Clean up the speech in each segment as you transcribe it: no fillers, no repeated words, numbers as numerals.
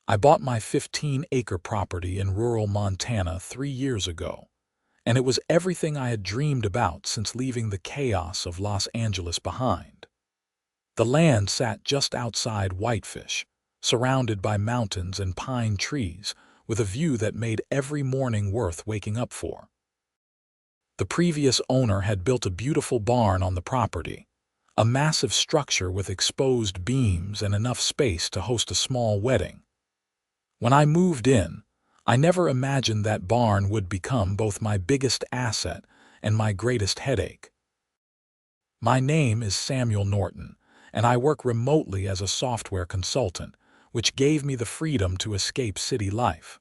I bought my 15-acre property in rural Montana 3 years ago, and it was everything I had dreamed about since leaving the chaos of Los Angeles behind. The land sat just outside Whitefish, surrounded by mountains and pine trees, with a view that made every morning worth waking up for. The previous owner had built a beautiful barn on the property, a massive structure with exposed beams and enough space to host a small wedding. When I moved in, I never imagined that barn would become both my biggest asset and my greatest headache. My name is Samuel Norton, and I work remotely as a software consultant, which gave me the freedom to escape city life.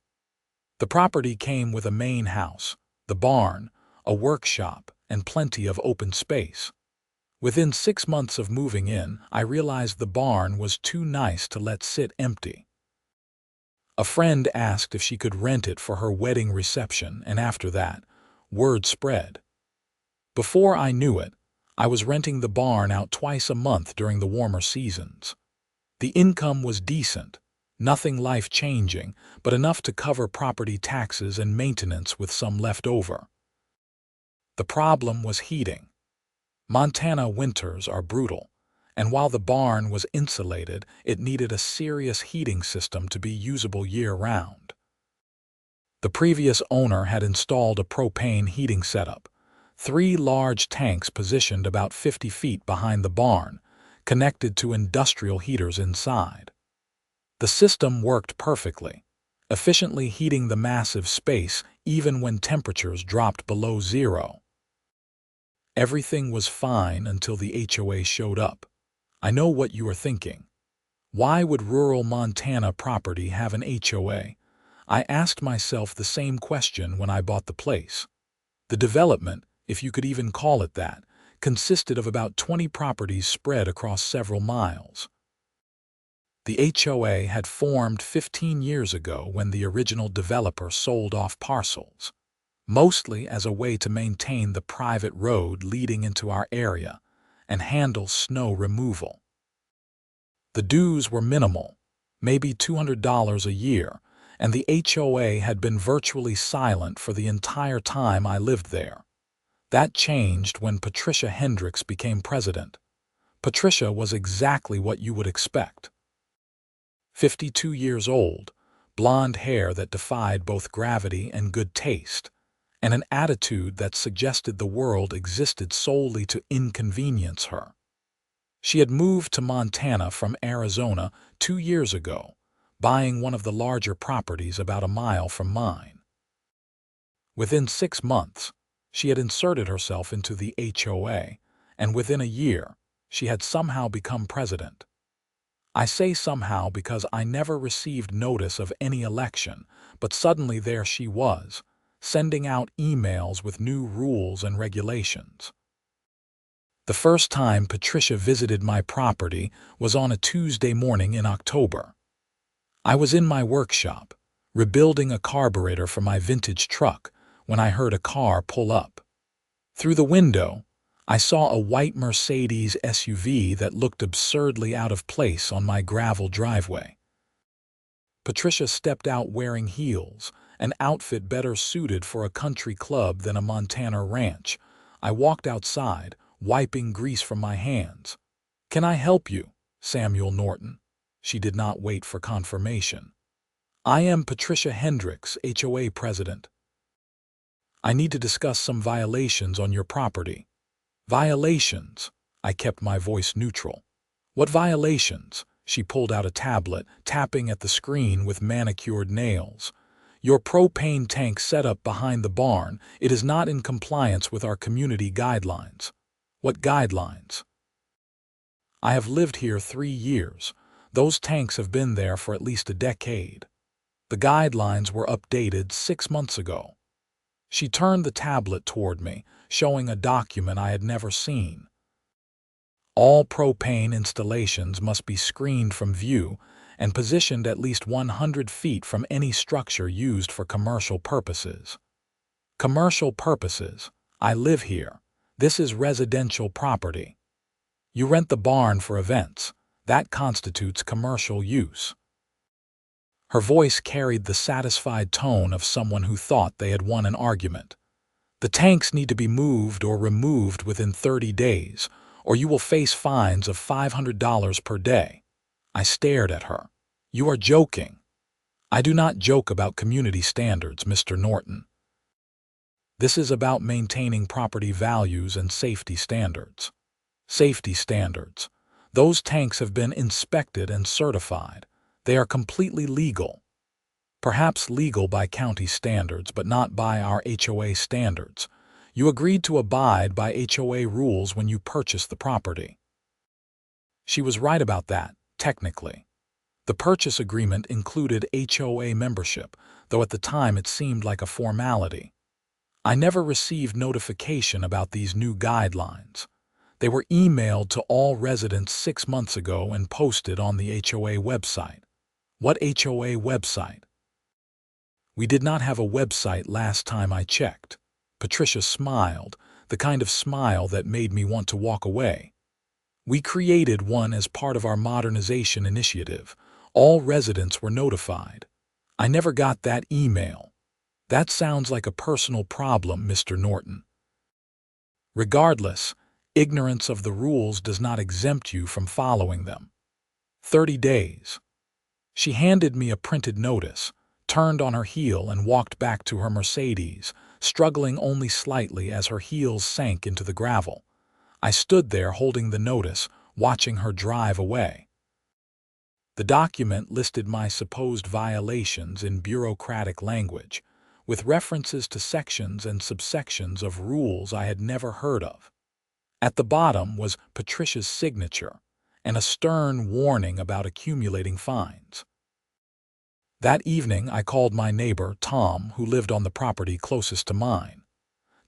The property came with a main house, the barn, a workshop, and plenty of open space. Within 6 months of moving in, I realized the barn was too nice to let sit empty. A friend asked if she could rent it for her wedding reception, and after that, word spread. Before I knew it, I was renting the barn out twice a month during the warmer seasons. The income was decent, nothing life-changing, but enough to cover property taxes and maintenance with some left over. The problem was heating. Montana winters are brutal, and while the barn was insulated, it needed a serious heating system to be usable year-round. The previous owner had installed a propane heating setup, 3 large tanks positioned about 50 feet behind the barn, connected to industrial heaters inside. The system worked perfectly, efficiently heating the massive space even when temperatures dropped below zero. Everything was fine until the HOA showed up. I know what you are thinking. Why would rural Montana property have an HOA? I asked myself the same question when I bought the place. The development, if you could even call it that, consisted of about 20 properties spread across several miles. The HOA had formed 15 years ago when the original developer sold off parcels, mostly as a way to maintain the private road leading into our area and handle snow removal. The dues were minimal, maybe $200 a year, and the HOA had been virtually silent for the entire time I lived there. That changed when Patricia Hendricks became president. Patricia was exactly what you would expect. 52 years old, blonde hair that defied both gravity and good taste, and an attitude that suggested the world existed solely to inconvenience her. She had moved to Montana from Arizona 2 years ago, buying one of the larger properties about a mile from mine. Within 6 months, she had inserted herself into the HOA, and within a year, she had somehow become president. I say somehow because I never received notice of any election, but suddenly there she was, sending out emails with new rules and regulations. The first time Patricia visited my property was on a Tuesday morning in October. I was in my workshop, rebuilding a carburetor for my vintage truck, when I heard a car pull up. Through the window, I saw a white Mercedes SUV that looked absurdly out of place on my gravel driveway. Patricia stepped out wearing heels, an outfit better suited for a country club than a Montana ranch. I walked outside, wiping grease from my hands. "Can I help you, Samuel Norton?" She did not wait for confirmation. "I am Patricia Hendricks, HOA president. I need to discuss some violations on your property." "Violations?" I kept my voice neutral. "What violations?" She pulled out a tablet, tapping at the screen with manicured nails. "Your propane tank setup behind the barn, it is not in compliance with our community guidelines." "What guidelines?" "I have lived here 3 years. Those tanks have been there for at least a decade. The guidelines were updated 6 months ago." She turned the tablet toward me, showing a document I had never seen. "All propane installations must be screened from view and positioned at least 100 feet from any structure used for commercial purposes." "Commercial purposes? I live here. This is residential property." "You rent the barn for events. That constitutes commercial use." Her voice carried the satisfied tone of someone who thought they had won an argument. "The tanks need to be moved or removed within 30 days, or you will face fines of $500 per day." I stared at her. "You are joking." "I do not joke about community standards, Mr. Norton. This is about maintaining property values and safety standards." Safety standards. Those tanks have been inspected and certified. They are completely legal. Perhaps legal by county standards, but not by our HOA standards. You agreed to abide by HOA rules when you purchased the property. She was right about that, technically. The purchase agreement included HOA membership, though at the time it seemed like a formality. I never received notification about these new guidelines. They were emailed to all residents 6 months ago and posted on the HOA website. What HOA website? We did not have a website last time I checked. Patricia smiled, the kind of smile that made me want to walk away. We created one as part of our modernization initiative. All residents were notified. I never got that email. That sounds like a personal problem, Mr. Norton. Regardless, ignorance of the rules does not exempt you from following them. 30 days. She handed me a printed notice, turned on her heel and walked back to her Mercedes, struggling only slightly as her heels sank into the gravel. I stood there holding the notice, watching her drive away. The document listed my supposed violations in bureaucratic language, with references to sections and subsections of rules I had never heard of. At the bottom was Patricia's signature and a stern warning about accumulating fines. That evening, I called my neighbor, Tom, who lived on the property closest to mine.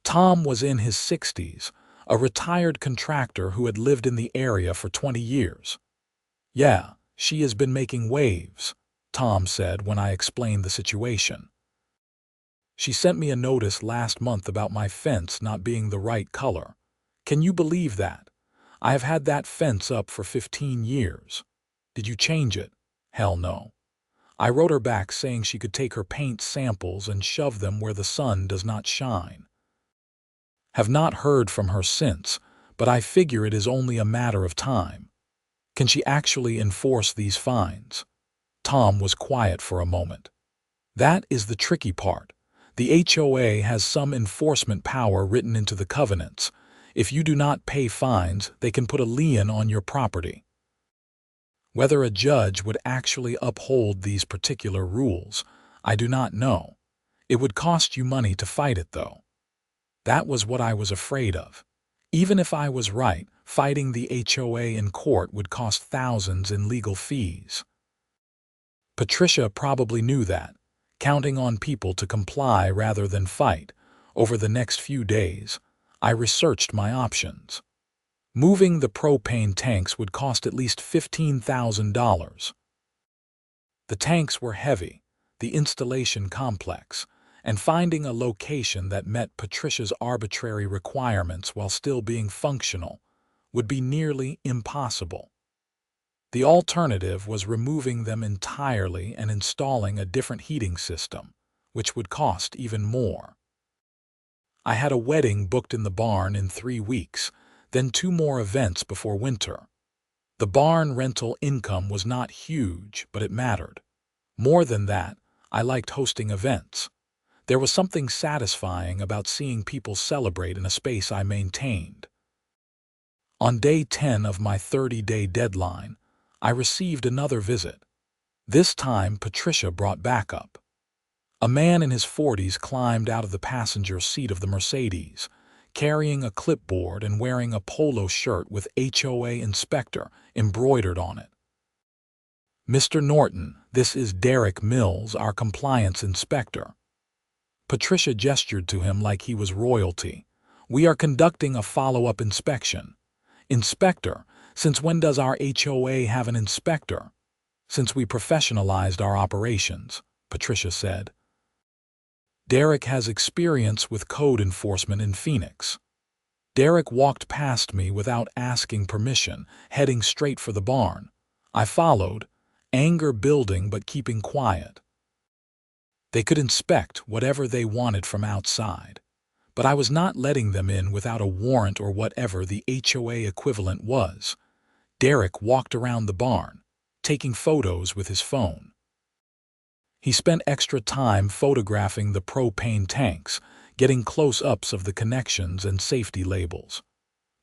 Tom was in his 60s, a retired contractor who had lived in the area for 20 years. "Yeah, she has been making waves," Tom said when I explained the situation. "She sent me a notice last month about my fence not being the right color. Can you believe that? I have had that fence up for 15 years. Did you change it? Hell no." I wrote her back saying she could take her paint samples and shove them where the sun does not shine. Have not heard from her since, but I figure it is only a matter of time. Can she actually enforce these fines? Tom was quiet for a moment. That is the tricky part. The HOA has some enforcement power written into the covenants. If you do not pay fines, they can put a lien on your property. Whether a judge would actually uphold these particular rules, I do not know. It would cost you money to fight it, though. That was what I was afraid of. Even if I was right, fighting the HOA in court would cost thousands in legal fees. Patricia probably knew that, counting on people to comply rather than fight. Over the next few days, I researched my options. Moving the propane tanks would cost at least $15,000. The tanks were heavy, the installation complex, and finding a location that met Patricia's arbitrary requirements while still being functional would be nearly impossible. The alternative was removing them entirely and installing a different heating system, which would cost even more. I had a wedding booked in the barn in 3 weeks, then 2 more events before winter. The barn rental income was not huge, but it mattered. More than that, I liked hosting events. There was something satisfying about seeing people celebrate in a space I maintained. On day 10 of my 30-day deadline, I received another visit. This time, Patricia brought backup. A man in his 40s climbed out of the passenger seat of the Mercedes, carrying a clipboard and wearing a polo shirt with HOA inspector embroidered on it. "Mr. Norton, this is Derek Mills, our compliance inspector." Patricia gestured to him like he was royalty. "We are conducting a follow-up inspection." "Inspector? Since when does our HOA have an inspector?" "Since we professionalized our operations," Patricia said. "Derek has experience with code enforcement in Phoenix." Derek walked past me without asking permission, heading straight for the barn. I followed, anger building but keeping quiet. They could inspect whatever they wanted from outside, but I was not letting them in without a warrant or whatever the HOA equivalent was. Derek walked around the barn, taking photos with his phone. He spent extra time photographing the propane tanks, getting close-ups of the connections and safety labels.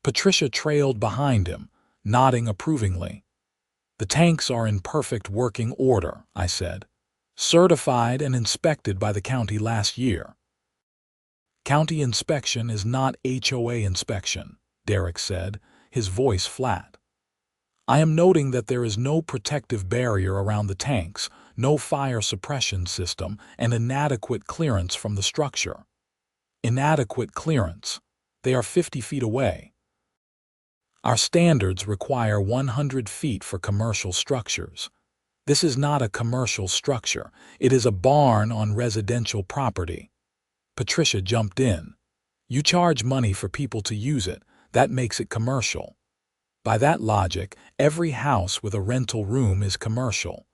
Patricia trailed behind him, nodding approvingly. "The tanks are in perfect working order," I said. "Certified and inspected by the county last year." "County inspection is not HOA inspection," Derek said, his voice flat. "I am noting that there is no protective barrier around the tanks, no fire suppression system, and inadequate clearance from the structure." Inadequate clearance. They are 50 feet away. Our standards require 100 feet for commercial structures. This is not a commercial structure. It is a barn on residential property. Patricia jumped in. "You charge money for people to use it. That makes it commercial. By that logic, every house with a rental room is commercial.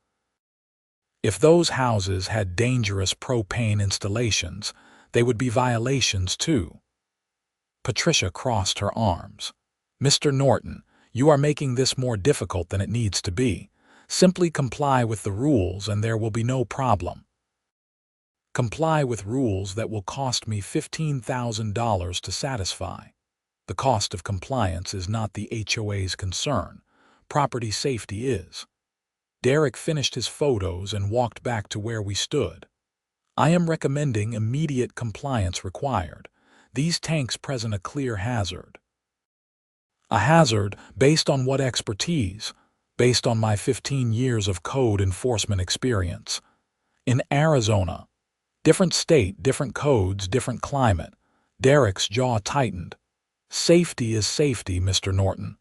If those houses had dangerous propane installations, they would be violations too." Patricia crossed her arms. "Mr. Norton, you are making this more difficult than it needs to be. Simply comply with the rules and there will be no problem." "Comply with rules that will cost me $15,000 to satisfy. The cost of compliance is not the HOA's concern. Property safety is." Derek finished his photos and walked back to where we stood. "I am recommending immediate compliance required. These tanks present a clear hazard." "A hazard based on what expertise?" "Based on my 15 years of code enforcement experience. In Arizona. Different state, different codes, different climate." Derek's jaw tightened. "Safety is safety, Mr. Norton."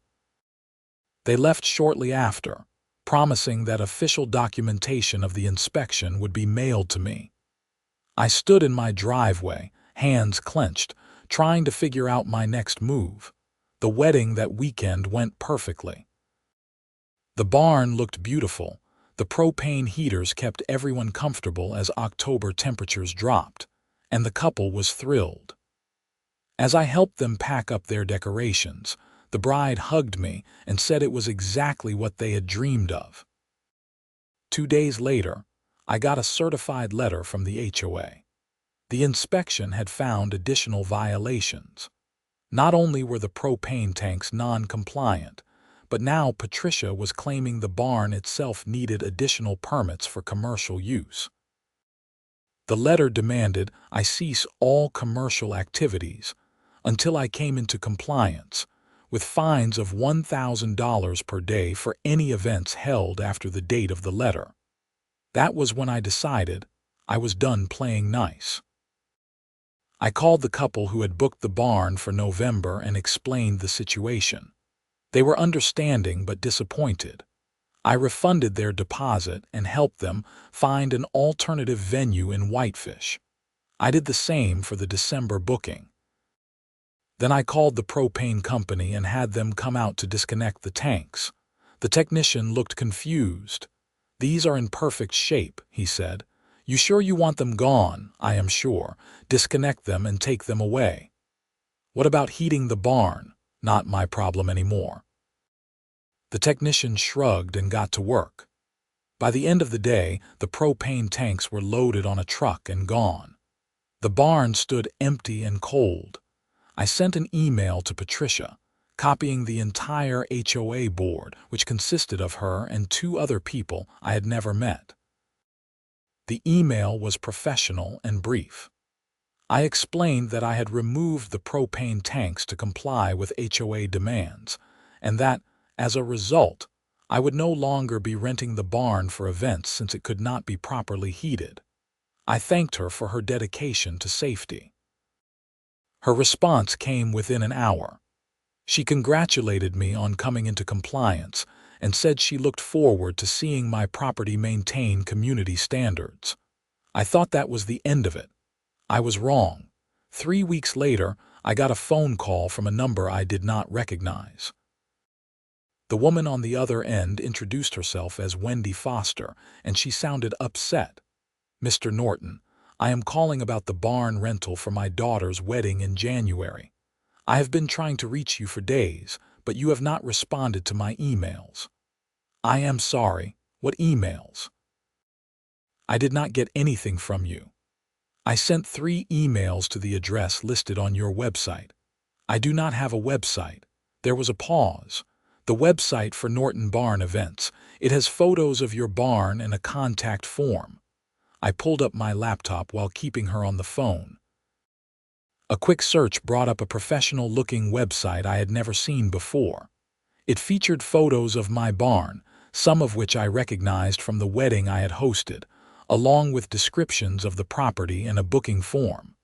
They left shortly after, promising that official documentation of the inspection would be mailed to me. I stood in my driveway, hands clenched, trying to figure out my next move. The wedding that weekend went perfectly. The barn looked beautiful. The propane heaters kept everyone comfortable as October temperatures dropped, and the couple was thrilled. As I helped them pack up their decorations, the bride hugged me and said it was exactly what they had dreamed of. 2 days later, I got a certified letter from the HOA. The inspection had found additional violations. Not only were the propane tanks non-compliant, but now Patricia was claiming the barn itself needed additional permits for commercial use. The letter demanded I cease all commercial activities until I came into compliance, with fines of $1,000 per day for any events held after the date of the letter. That was when I decided I was done playing nice. I called the couple who had booked the barn for November and explained the situation. They were understanding but disappointed. I refunded their deposit and helped them find an alternative venue in Whitefish. I did the same for the December booking. Then I called the propane company and had them come out to disconnect the tanks. The technician looked confused. "These are in perfect shape," he said. "You sure you want them gone?" "I am sure. Disconnect them and take them away." "What about heating the barn?" "Not my problem anymore." The technician shrugged and got to work. By the end of the day, the propane tanks were loaded on a truck and gone. The barn stood empty and cold. I sent an email to Patricia, copying the entire HOA board, which consisted of her and 2 other people I had never met. The email was professional and brief. I explained that I had removed the propane tanks to comply with HOA demands, and that, as a result, I would no longer be renting the barn for events since it could not be properly heated. I thanked her for her dedication to safety. Her response came within an hour. She congratulated me on coming into compliance and said she looked forward to seeing my property maintain community standards. I thought that was the end of it. I was wrong. 3 weeks later, I got a phone call from a number I did not recognize. The woman on the other end introduced herself as Wendy Foster, and she sounded upset. Mr. Norton, I am calling about the barn rental for my daughter's wedding in January. I have been trying to reach you for days, but you have not responded to my emails. I am sorry. What emails? I did not get anything from you. I sent 3 emails to the address listed on your website. I do not have a website. There was a pause. The website for Norton Barn Events. It has photos of your barn and a contact form. I pulled up my laptop while keeping her on the phone. A quick search brought up a professional-looking website I had never seen before. It featured photos of my barn, some of which I recognized from the wedding I had hosted, along with descriptions of the property and a booking form.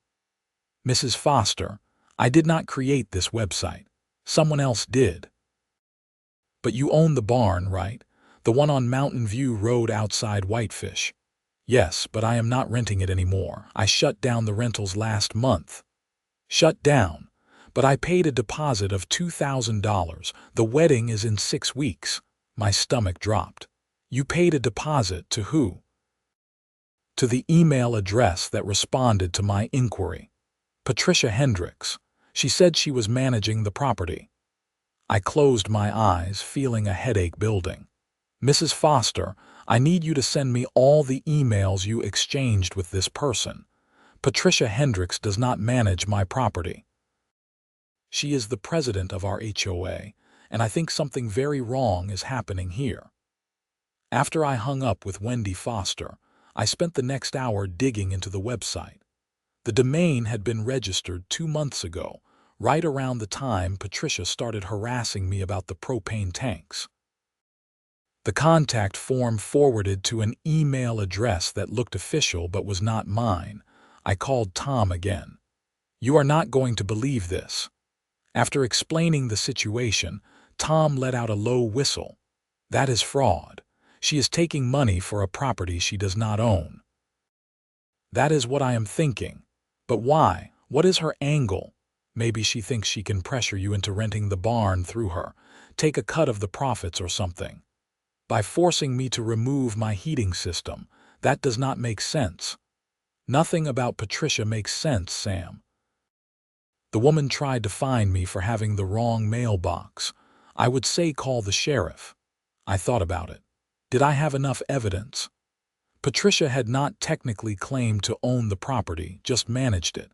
Mrs. Foster, I did not create this website. Someone else did. But you own the barn, right? The one on Mountain View Road outside Whitefish. Yes, but I am not renting it anymore. I shut down the rentals last month. Shut down? But I paid a deposit of $2,000. The wedding is in 6 weeks. My stomach dropped. You paid a deposit to who? To the email address that responded to my inquiry. Patricia Hendricks. She said she was managing the property. I closed my eyes, feeling a headache building. Mrs. Foster, I need you to send me all the emails you exchanged with this person. Patricia Hendricks does not manage my property. She is the president of our HOA, and I think something very wrong is happening here. After I hung up with Wendy Foster, I spent the next hour digging into the website. The domain had been registered 2 months ago, right around the time Patricia started harassing me about the propane tanks. The contact form forwarded to an email address that looked official but was not mine. I called Tom again. You are not going to believe this. After explaining the situation, Tom let out a low whistle. That is fraud. She is taking money for a property she does not own. That is what I am thinking. But why? What is her angle? Maybe she thinks she can pressure you into renting the barn through her, take a cut of the profits or something. By forcing me to remove my heating system, that does not make sense. Nothing about Patricia makes sense, Sam. The woman tried to fine me for having the wrong mailbox. I would say call the sheriff. I thought about it. Did I have enough evidence? Patricia had not technically claimed to own the property, just managed it.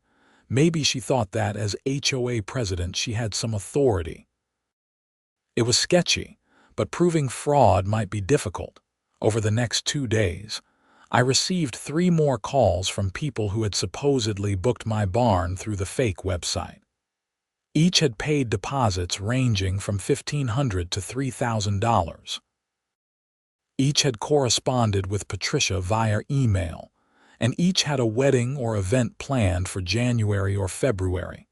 Maybe she thought that as HOA president she had some authority. It was sketchy, but proving fraud might be difficult. Over the next 2 days, I received 3 more calls from people who had supposedly booked my barn through the fake website. Each had paid deposits ranging from $1,500 to $3,000. Each had corresponded with Patricia via email, and each had a wedding or event planned for January or February.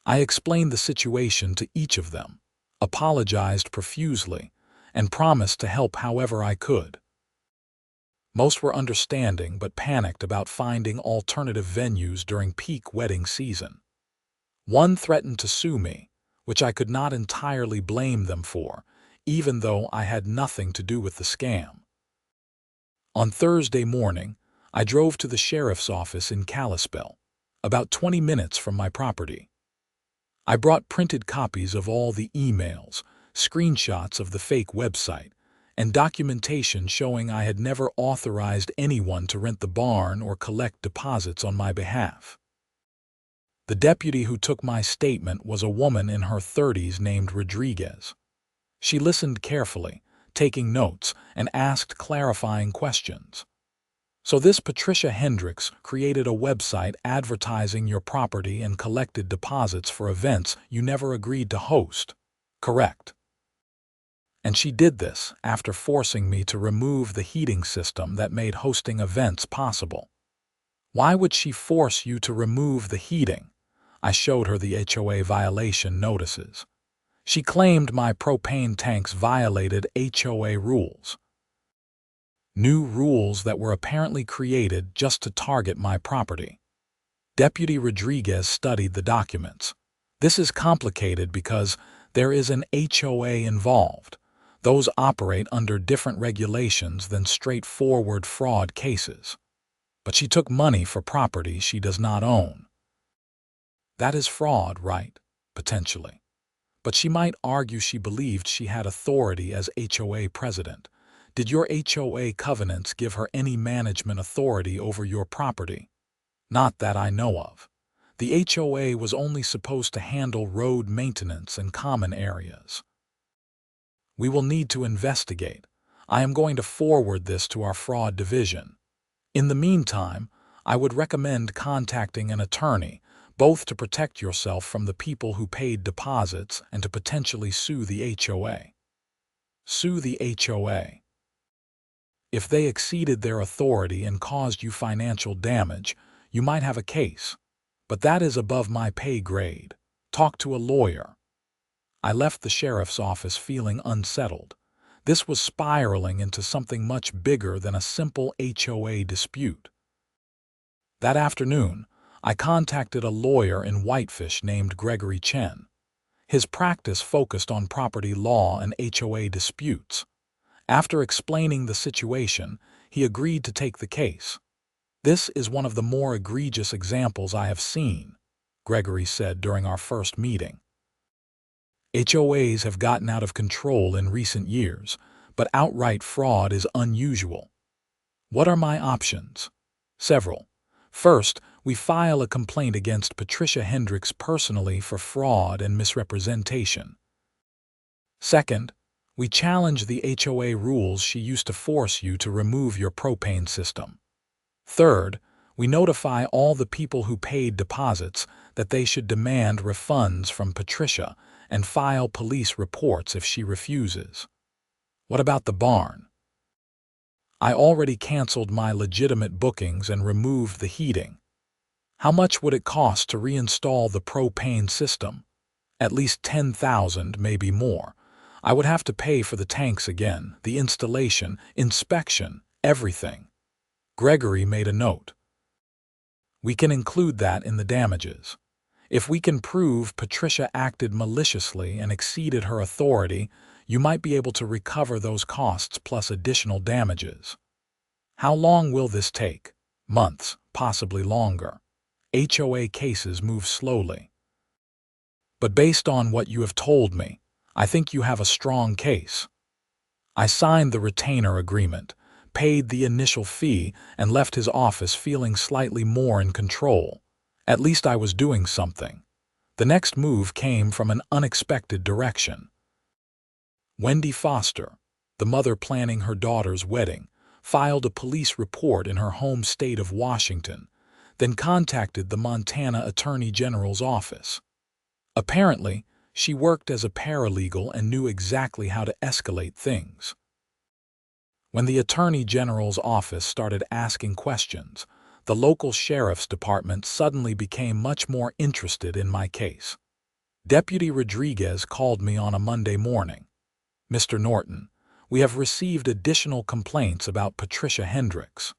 I explained the situation to each of them, apologized profusely, and promised to help however I could. Most were understanding but panicked about finding alternative venues during peak wedding season. One threatened to sue me, which I could not entirely blame them for, even though I had nothing to do with the scam. On Thursday morning, I drove to the sheriff's office in Kalispell, about 20 minutes from my property. I brought printed copies of all the emails, screenshots of the fake website, and documentation showing I had never authorized anyone to rent the barn or collect deposits on my behalf. The deputy who took my statement was a woman in her 30s named Rodriguez. She listened carefully, taking notes, and asked clarifying questions. So this Patricia Hendricks created a website advertising your property and collected deposits for events you never agreed to host. Correct. And she did this after forcing me to remove the heating system that made hosting events possible. Why would she force you to remove the heating? I showed her the HOA violation notices. She claimed my propane tanks violated HOA rules. New rules that were apparently created just to target my property. Deputy Rodriguez studied the documents. This is complicated because there is an HOA involved. Those operate under different regulations than straightforward fraud cases. But she took money for property she does not own. That is fraud, right? Potentially. But she might argue she believed she had authority as HOA president. Did your HOA covenants give her any management authority over your property? Not that I know of. The HOA was only supposed to handle road maintenance and common areas. We will need to investigate. I am going to forward this to our fraud division. In the meantime, I would recommend contacting an attorney, both to protect yourself from the people who paid deposits and to potentially sue the HOA. Sue the HOA. If they exceeded their authority and caused you financial damage, you might have a case. But that is above my pay grade. Talk to a lawyer. I left the sheriff's office feeling unsettled. This was spiraling into something much bigger than a simple HOA dispute. That afternoon, I contacted a lawyer in Whitefish named Gregory Chen. His practice focused on property law and HOA disputes. After explaining the situation, he agreed to take the case. This is one of the more egregious examples I have seen, Gregory said during our first meeting. HOAs have gotten out of control in recent years, but outright fraud is unusual. What are my options? Several. First, we file a complaint against Patricia Hendricks personally for fraud and misrepresentation. Second, we challenge the HOA rules she used to force you to remove your propane system. Third, we notify all the people who paid deposits that they should demand refunds from Patricia and file police reports if she refuses. What about the barn? I already canceled my legitimate bookings and removed the heating. How much would it cost to reinstall the propane system? At least $10,000, maybe more. I would have to pay for the tanks again, the installation, inspection, everything. Gregory made a note. We can include that in the damages. If we can prove Patricia acted maliciously and exceeded her authority, you might be able to recover those costs plus additional damages. How long will this take? Months, possibly longer. HOA cases move slowly. But based on what you have told me, I think you have a strong case. I signed the retainer agreement, paid the initial fee, and left his office feeling slightly more in control. At least I was doing something. The next move came from an unexpected direction. Wendy Foster, the mother planning her daughter's wedding, filed a police report in her home state of Washington, then contacted the Montana Attorney General's office. Apparently, she worked as a paralegal and knew exactly how to escalate things. When the Attorney General's office started asking questions, the local sheriff's department suddenly became much more interested in my case. Deputy Rodriguez called me on a Monday morning. Mr. Norton, we have received additional complaints about Patricia Hendricks.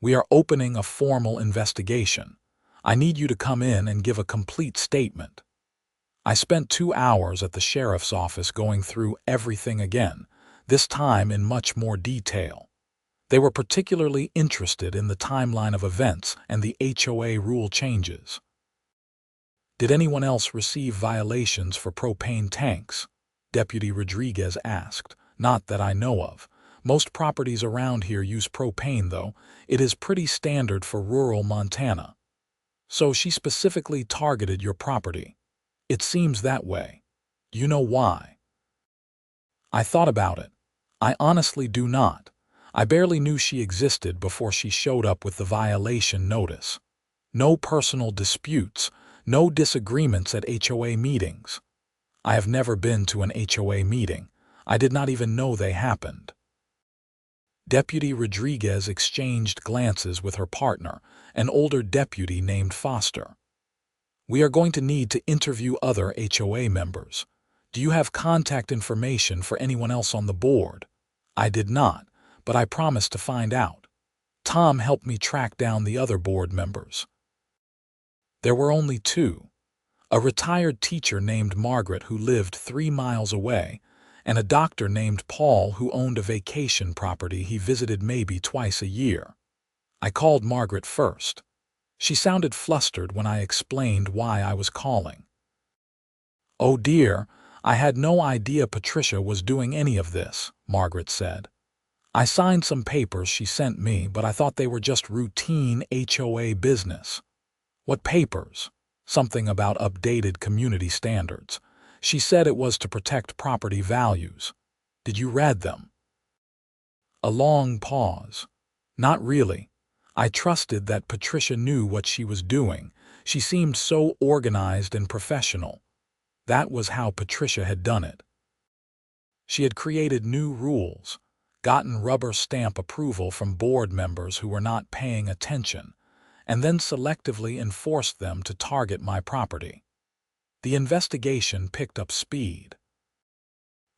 We are opening a formal investigation. I need you to come in and give a complete statement. I spent 2 hours at the sheriff's office going through everything again, this time in much more detail. They were particularly interested in the timeline of events and the HOA rule changes. Did anyone else receive violations for propane tanks? Deputy Rodriguez asked. Not that I know of. Most properties around here use propane, though. It is pretty standard for rural Montana. So she specifically targeted your property. It seems that way. You know why? I thought about it. I honestly do not. I barely knew she existed before she showed up with the violation notice. No personal disputes, no disagreements at HOA meetings. I have never been to an HOA meeting. I did not even know they happened. Deputy Rodriguez exchanged glances with her partner, an older deputy named Foster. We are going to need to interview other HOA members. Do you have contact information for anyone else on the board? I did not, but I promised to find out. Tom helped me track down the other board members. There were only 2. A retired teacher named Margaret who lived 3 miles away, and a doctor named Paul who owned a vacation property he visited maybe twice a year. I called Margaret first. She sounded flustered when I explained why I was calling. "Oh dear, I had no idea Patricia was doing any of this," Margaret said. "I signed some papers she sent me, but I thought they were just routine HOA business." "What papers?" "Something about updated community standards. She said it was to protect property values. Did you read them?" A long pause. "Not really. I trusted that Patricia knew what she was doing. She seemed so organized and professional. That was how Patricia had done it. She had created new rules, gotten rubber stamp approval from board members who were not paying attention, and then selectively enforced them to target my property. The investigation picked up speed.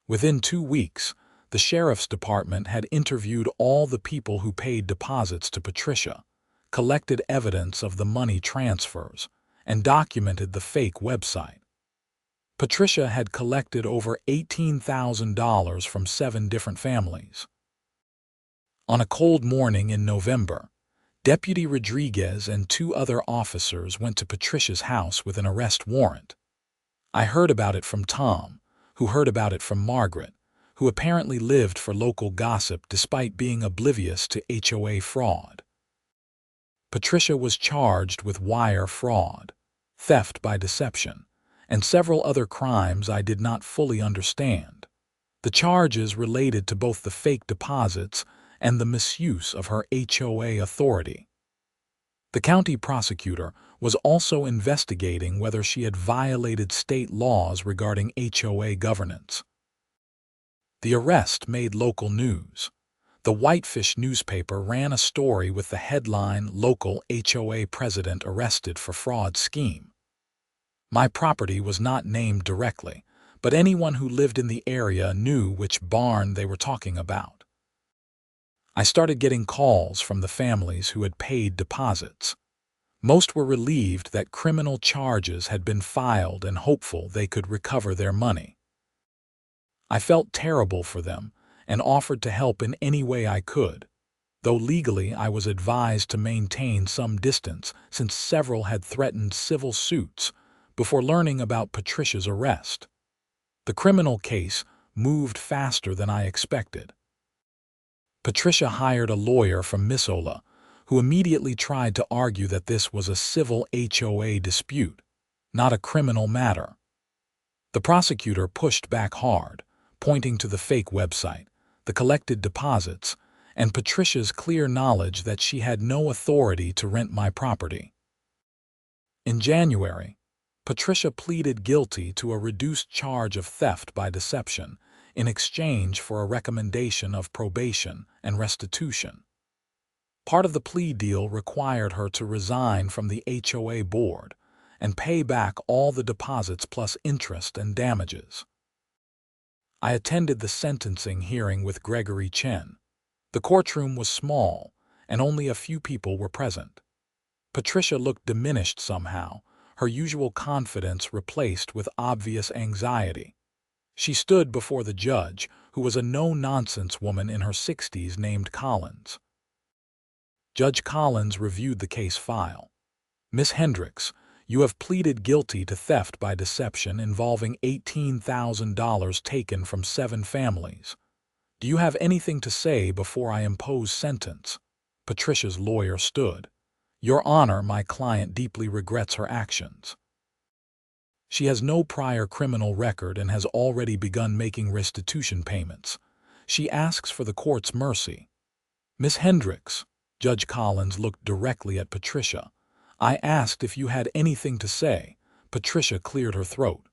Within 2 weeks, the sheriff's department had interviewed all the people who paid deposits to Patricia, collected evidence of the money transfers, and documented the fake website. Patricia had collected over $18,000 from 7 different families. On a cold morning in November, Deputy Rodriguez and 2 other officers went to Patricia's house with an arrest warrant. I heard about it from Tom, who heard about it from Margaret, who apparently lived for local gossip despite being oblivious to HOA fraud. Patricia was charged with wire fraud, theft by deception, and several other crimes I did not fully understand. The charges related to both the fake deposits and the misuse of her HOA authority. The county prosecutor was also investigating whether she had violated state laws regarding HOA governance. The arrest made local news. The Whitefish newspaper ran a story with the headline, "Local HOA President Arrested for Fraud Scheme." My property was not named directly, but anyone who lived in the area knew which barn they were talking about. I started getting calls from the families who had paid deposits. Most were relieved that criminal charges had been filed and hopeful they could recover their money. I felt terrible for them and offered to help in any way I could, though legally I was advised to maintain some distance since several had threatened civil suits before learning about Patricia's arrest. The criminal case moved faster than I expected. Patricia hired a lawyer from Missoula, who immediately tried to argue that this was a civil HOA dispute, not a criminal matter. The prosecutor pushed back hard, pointing to the fake website, the collected deposits, and Patricia's clear knowledge that she had no authority to rent my property. In January, Patricia pleaded guilty to a reduced charge of theft by deception in exchange for a recommendation of probation and restitution. Part of the plea deal required her to resign from the HOA board and pay back all the deposits plus interest and damages. I attended the sentencing hearing with Gregory Chen. The courtroom was small, and only a few people were present. Patricia looked diminished somehow, her usual confidence replaced with obvious anxiety. She stood before the judge, who was a no-nonsense woman in her 60s named Collins. Judge Collins reviewed the case file. "Miss Hendricks, you have pleaded guilty to theft by deception involving $18,000 taken from 7 families. Do you have anything to say before I impose sentence?" Patricia's lawyer stood. "Your Honor, my client deeply regrets her actions. She has no prior criminal record and has already begun making restitution payments. She asks for the court's mercy." "Miss Hendricks," Judge Collins looked directly at Patricia. "I asked if you had anything to say." Patricia cleared her throat.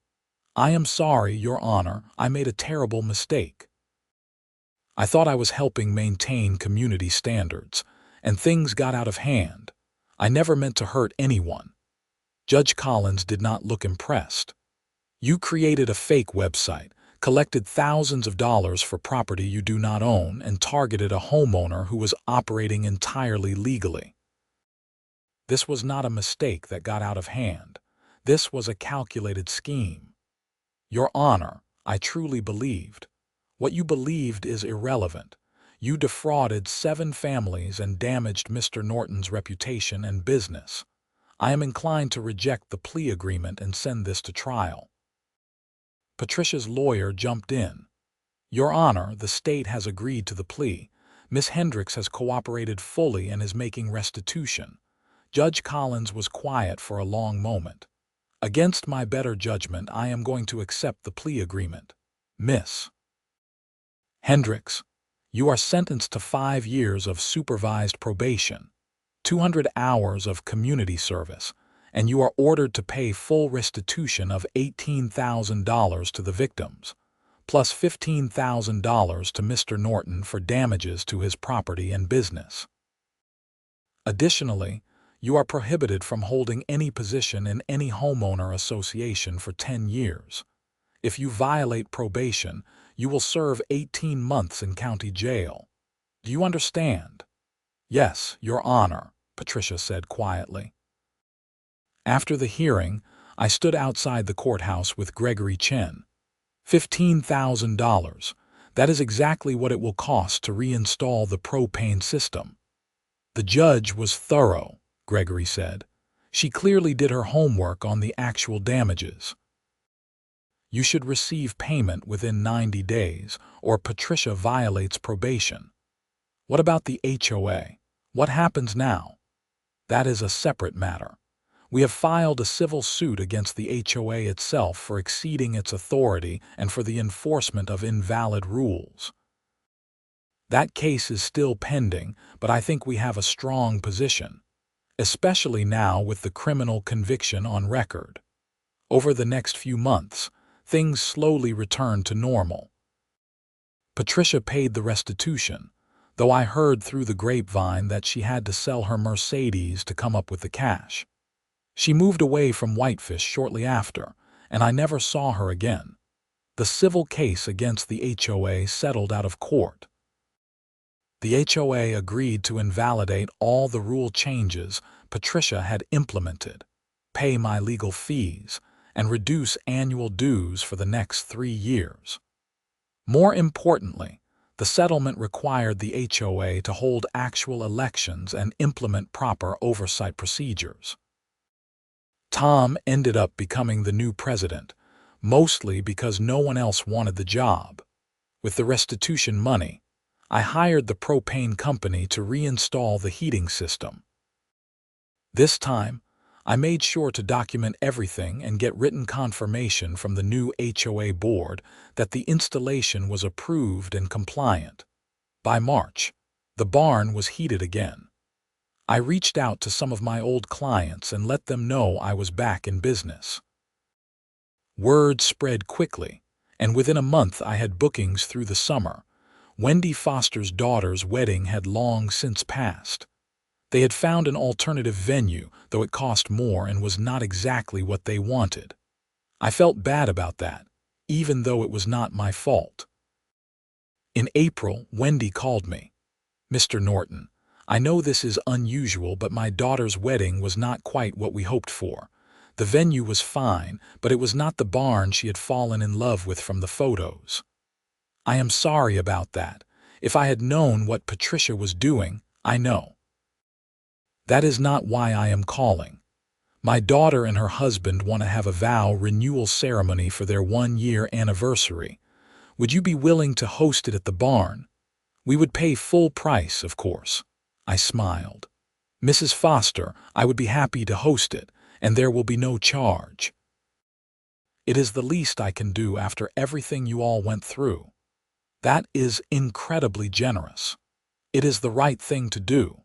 "I am sorry, Your Honor, I made a terrible mistake. I thought I was helping maintain community standards, and things got out of hand. I never meant to hurt anyone." Judge Collins did not look impressed. "You created a fake website, collected thousands of dollars for property you do not own, and targeted a homeowner who was operating entirely legally. This was not a mistake that got out of hand. This was a calculated scheme. Your Honor, I truly believed." "What you believed is irrelevant. You defrauded 7 families and damaged Mr. Norton's reputation and business. I am inclined to reject the plea agreement and send this to trial." Patricia's lawyer jumped in. "Your Honor, the state has agreed to the plea. Miss Hendricks has cooperated fully and is making restitution." Judge Collins was quiet for a long moment. "Against my better judgment, I am going to accept the plea agreement. Miss Hendricks, you are sentenced to 5 years of supervised probation, 200 hours of community service, and you are ordered to pay full restitution of $18,000 to the victims, plus $15,000 to Mr. Norton for damages to his property and business. Additionally, you are prohibited from holding any position in any homeowner association for 10 years. If you violate probation, you will serve 18 months in county jail. Do you understand?" "Yes, Your Honor," Patricia said quietly. After the hearing, I stood outside the courthouse with Gregory Chen. $15,000. That is exactly what it will cost to reinstall the propane system. "The judge was thorough," Gregory said. "She clearly did her homework on the actual damages. You should receive payment within 90 days, or Patricia violates probation." "What about the HOA? What happens now?" "That is a separate matter. We have filed a civil suit against the HOA itself for exceeding its authority and for the enforcement of invalid rules. That case is still pending, but I think we have a strong position, especially now with the criminal conviction on record. Over the next few months, things slowly return to normal." Patricia paid the restitution, though I heard through the grapevine that she had to sell her Mercedes to come up with the cash. She moved away from Whitefish shortly after, and I never saw her again. The civil case against the HOA settled out of court. The HOA agreed to invalidate all the rule changes Patricia had implemented, pay my legal fees, and reduce annual dues for the next 3 years. More importantly, the settlement required the HOA to hold actual elections and implement proper oversight procedures. Tom ended up becoming the new president, mostly because no one else wanted the job. With the restitution money, I hired the propane company to reinstall the heating system. This time, I made sure to document everything and get written confirmation from the new HOA board that the installation was approved and compliant. By March, the barn was heated again. I reached out to some of my old clients and let them know I was back in business. Word spread quickly, and within a month I had bookings through the summer. Wendy Foster's daughter's wedding had long since passed. They had found an alternative venue, though it cost more and was not exactly what they wanted. I felt bad about that, even though it was not my fault. In April, Wendy called me. "Mr. Norton, I know this is unusual, but my daughter's wedding was not quite what we hoped for. The venue was fine, but it was not the barn she had fallen in love with from the photos. I am sorry about that. If I had known what Patricia was doing, I know. That is not why I am calling. My daughter and her husband want to have a vow renewal ceremony for their 1-year anniversary. Would you be willing to host it at the barn? We would pay full price, of course." I smiled. "Mrs. Foster, I would be happy to host it, and there will be no charge. It is the least I can do after everything you all went through." "That is incredibly generous. It is the right thing to do."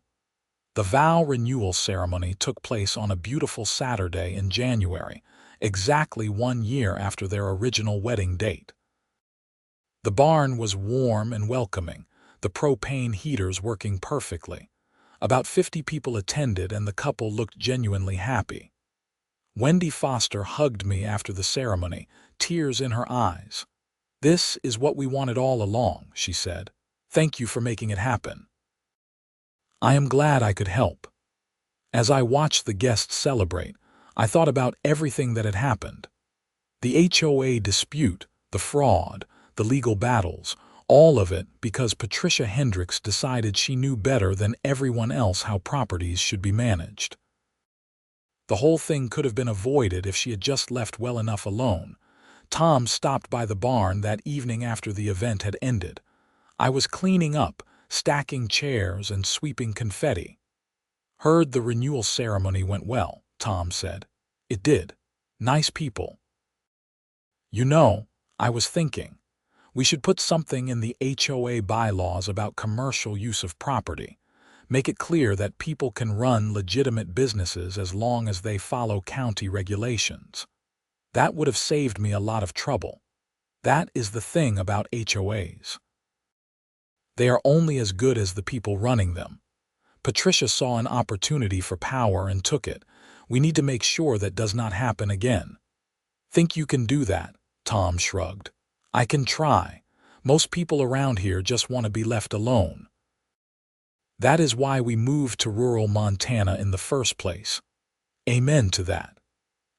The vow renewal ceremony took place on a beautiful Saturday in January, exactly 1 year after their original wedding date. The barn was warm and welcoming, the propane heaters working perfectly. About 50 people attended, and the couple looked genuinely happy. Wendy Foster hugged me after the ceremony, tears in her eyes. "This is what we wanted all along," she said. "Thank you for making it happen." I am glad I could help. As I watched the guests celebrate, I thought about everything that had happened. The HOA dispute, the fraud, the legal battles, All of it because Patricia Hendricks decided she knew better than everyone else how properties should be managed. The whole thing could have been avoided if she had just left well enough alone. Tom stopped by the barn that evening after the event had ended. I was cleaning up, stacking chairs and sweeping confetti. "Heard the renewal ceremony went well," Tom said. "It did. Nice people." "You know, I was thinking, we should put something in the HOA bylaws about commercial use of property. Make it clear that people can run legitimate businesses as long as they follow county regulations. That would have saved me a lot of trouble. That is the thing about HOAs. They are only as good as the people running them. Patricia saw an opportunity for power and took it. We need to make sure that does not happen again." "Think you can do that?" Tom shrugged. "I can try. Most people around here just want to be left alone. That is why we moved to rural Montana in the first place." Amen to that.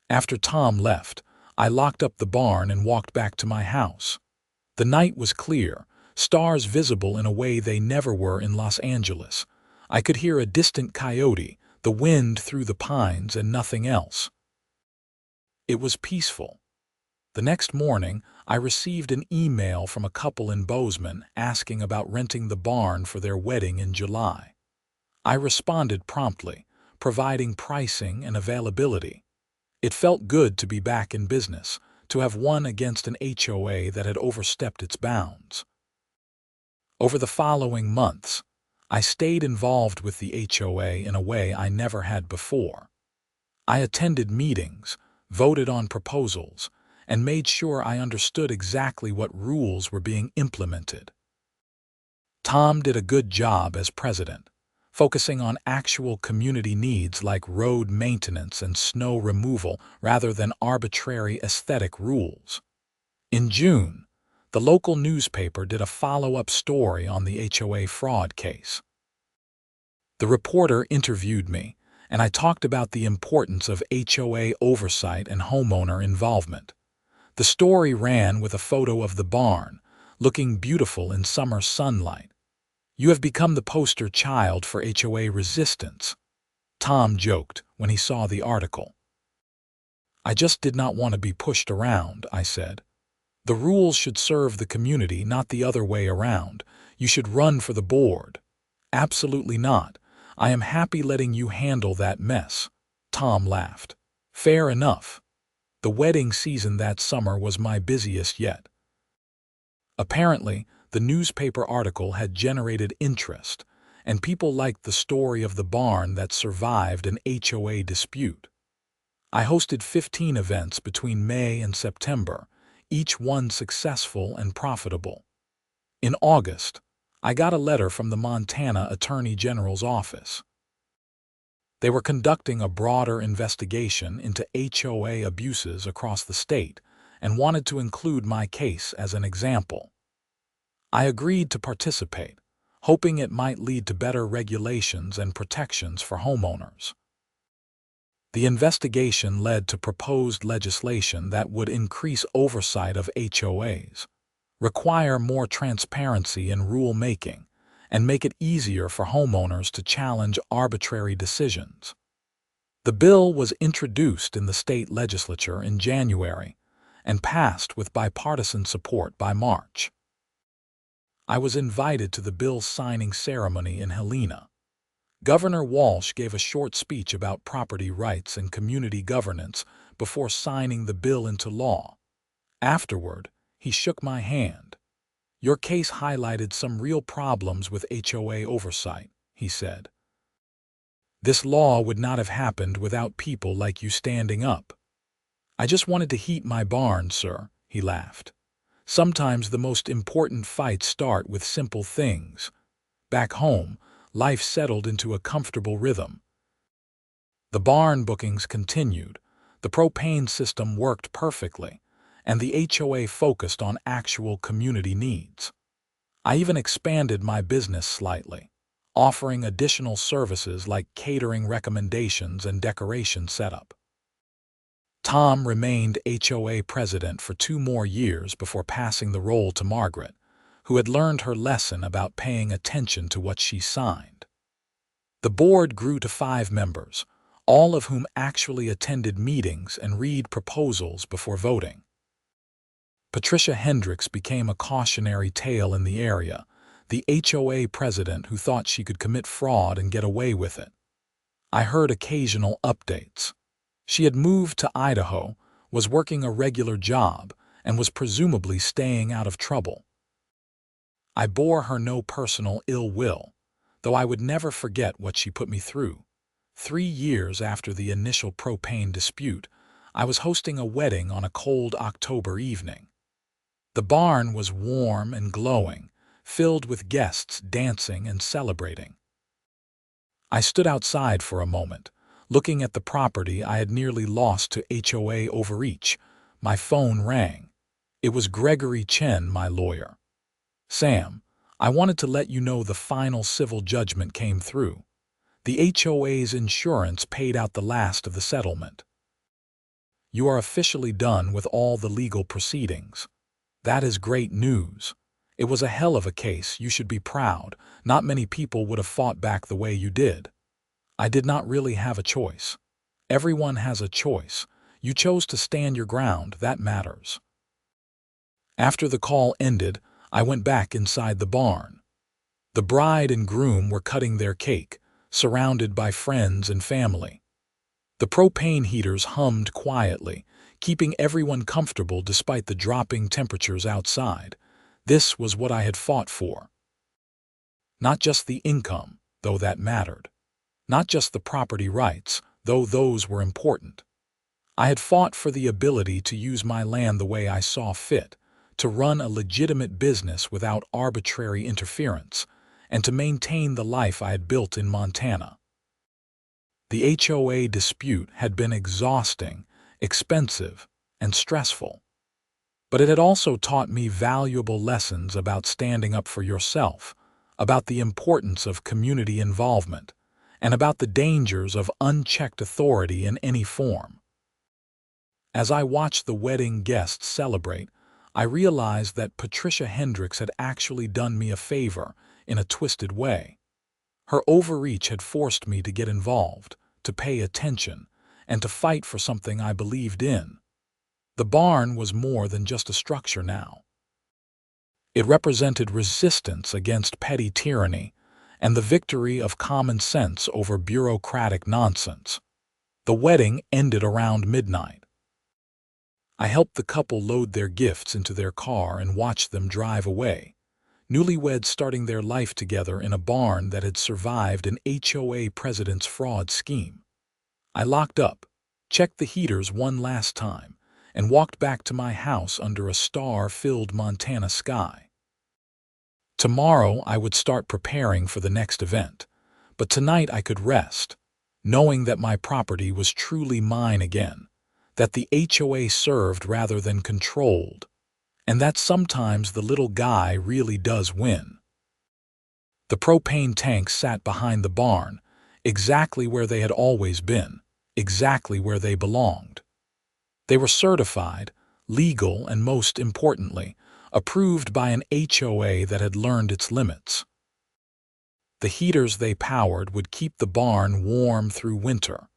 After Tom left, I locked up the barn and walked back to my house. The night was clear, stars visible in a way they never were in Los Angeles. I could hear a distant coyote, the wind through the pines, and nothing else. It was peaceful. The next morning, I received an email from a couple in Bozeman asking about renting the barn for their wedding in July. I responded promptly, providing pricing and availability. It felt good to be back in business, to have won against an HOA that had overstepped its bounds. Over the following months, I stayed involved with the HOA in a way I never had before. I attended meetings, voted on proposals, and made sure I understood exactly what rules were being implemented. Tom did a good job as president, focusing on actual community needs like road maintenance and snow removal rather than arbitrary aesthetic rules. In June, the local newspaper did a follow-up story on the HOA fraud case. The reporter interviewed me, and I talked about the importance of HOA oversight and homeowner involvement. The story ran with a photo of the barn, looking beautiful in summer sunlight. "You have become the poster child for HOA resistance," Tom joked when he saw the article. "I just did not want to be pushed around," I said. "The rules should serve the community, not the other way around. You should run for the board." "Absolutely not. I am happy letting you handle that mess," Tom laughed. "Fair enough. The wedding season that summer was my busiest yet." Apparently, the newspaper article had generated interest, and people liked the story of the barn that survived an HOA dispute. I hosted 15 events between May and September, each one successful and profitable. In August, I got a letter from the Montana Attorney General's office. They were conducting a broader investigation into HOA abuses across the state and wanted to include my case as an example. I agreed to participate, hoping it might lead to better regulations and protections for homeowners. The investigation led to proposed legislation that would increase oversight of HOAs, require more transparency in rule-making, and make it easier for homeowners to challenge arbitrary decisions. The bill was introduced in the state legislature in January and passed with bipartisan support by March. I was invited to the bill's signing ceremony in Helena. Governor Walsh gave a short speech about property rights and community governance before signing the bill into law. Afterward, he shook my hand. "Your case highlighted some real problems with HOA oversight," he said. "This law would not have happened without people like you standing up." "I just wanted to heat my barn, sir," he laughed. "Sometimes the most important fights start with simple things." Back home, life settled into a comfortable rhythm. The barn bookings continued, the propane system worked perfectly, and the HOA focused on actual community needs. I even expanded my business slightly, offering additional services like catering recommendations and decoration setup. Tom remained HOA president for 2 more years before passing the role to Margaret, who had learned her lesson about paying attention to what she signed. The board grew to 5 members, all of whom actually attended meetings and read proposals before voting. Patricia Hendricks became a cautionary tale in the area, the HOA president who thought she could commit fraud and get away with it. I heard occasional updates. She had moved to Idaho, was working a regular job, and was presumably staying out of trouble. I bore her no personal ill will, though I would never forget what she put me through. 3 years after the initial propane dispute, I was hosting a wedding on a cold October evening. The barn was warm and glowing, filled with guests dancing and celebrating. I stood outside for a moment, looking at the property I had nearly lost to HOA overreach. My phone rang. It was Gregory Chen, my lawyer. "Sam, I wanted to let you know the final civil judgment came through. The HOA's insurance paid out the last of the settlement. You are officially done with all the legal proceedings. That is great news. It was a hell of a case, you should be proud. Not many people would have fought back the way you did. I did not really have a choice. Everyone has a choice. You chose to stand your ground, that matters." After the call ended, I went back inside the barn. The bride and groom were cutting their cake, surrounded by friends and family. The propane heaters hummed quietly, keeping everyone comfortable despite the dropping temperatures outside. This was what I had fought for. Not just the income, though that mattered. Not just the property rights, though those were important. I had fought for the ability to use my land the way I saw fit, to run a legitimate business without arbitrary interference, and to maintain the life I had built in Montana. The HOA dispute had been exhausting, expensive, and stressful. But it had also taught me valuable lessons about standing up for yourself, about the importance of community involvement, and about the dangers of unchecked authority in any form. As I watched the wedding guests celebrate, I realized that Patricia Hendricks had actually done me a favor in a twisted way. Her overreach had forced me to get involved, to pay attention, and to fight for something I believed in. The barn was more than just a structure now. It represented resistance against petty tyranny and the victory of common sense over bureaucratic nonsense. The wedding ended around midnight. I helped the couple load their gifts into their car and watched them drive away, newlyweds starting their life together in a barn that had survived an HOA president's fraud scheme. I locked up, checked the heaters one last time, and walked back to my house under a star-filled Montana sky. Tomorrow I would start preparing for the next event, but tonight I could rest, knowing that my property was truly mine again, that the HOA served rather than controlled, and that sometimes the little guy really does win. The propane tanks sat behind the barn, exactly where they had always been, exactly where they belonged. They were certified, legal, and most importantly, approved by an HOA that had learned its limits. The heaters they powered would keep the barn warm through winter,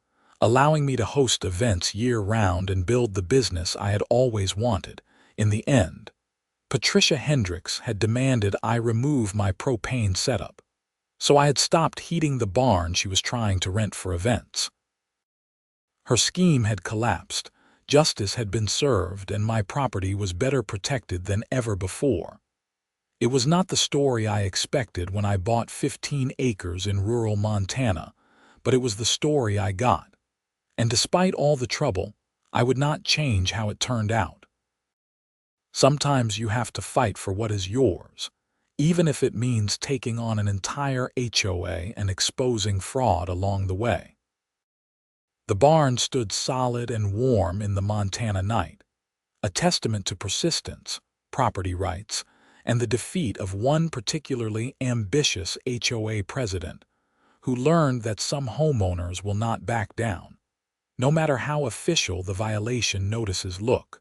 allowing me to host events year-round and build the business I had always wanted. In the end, Patricia Hendricks had demanded I remove my propane setup, so I had stopped heating the barn she was trying to rent for events. Her scheme had collapsed, justice had been served, and my property was better protected than ever before. It was not the story I expected when I bought 15 acres in rural Montana, but it was the story I got. And despite all the trouble, I would not change how it turned out. Sometimes you have to fight for what is yours, even if it means taking on an entire HOA and exposing fraud along the way. The barn stood solid and warm in the Montana night, a testament to persistence, property rights, and the defeat of one particularly ambitious HOA president who learned that some homeowners will not back down, no matter how official the violation notices look.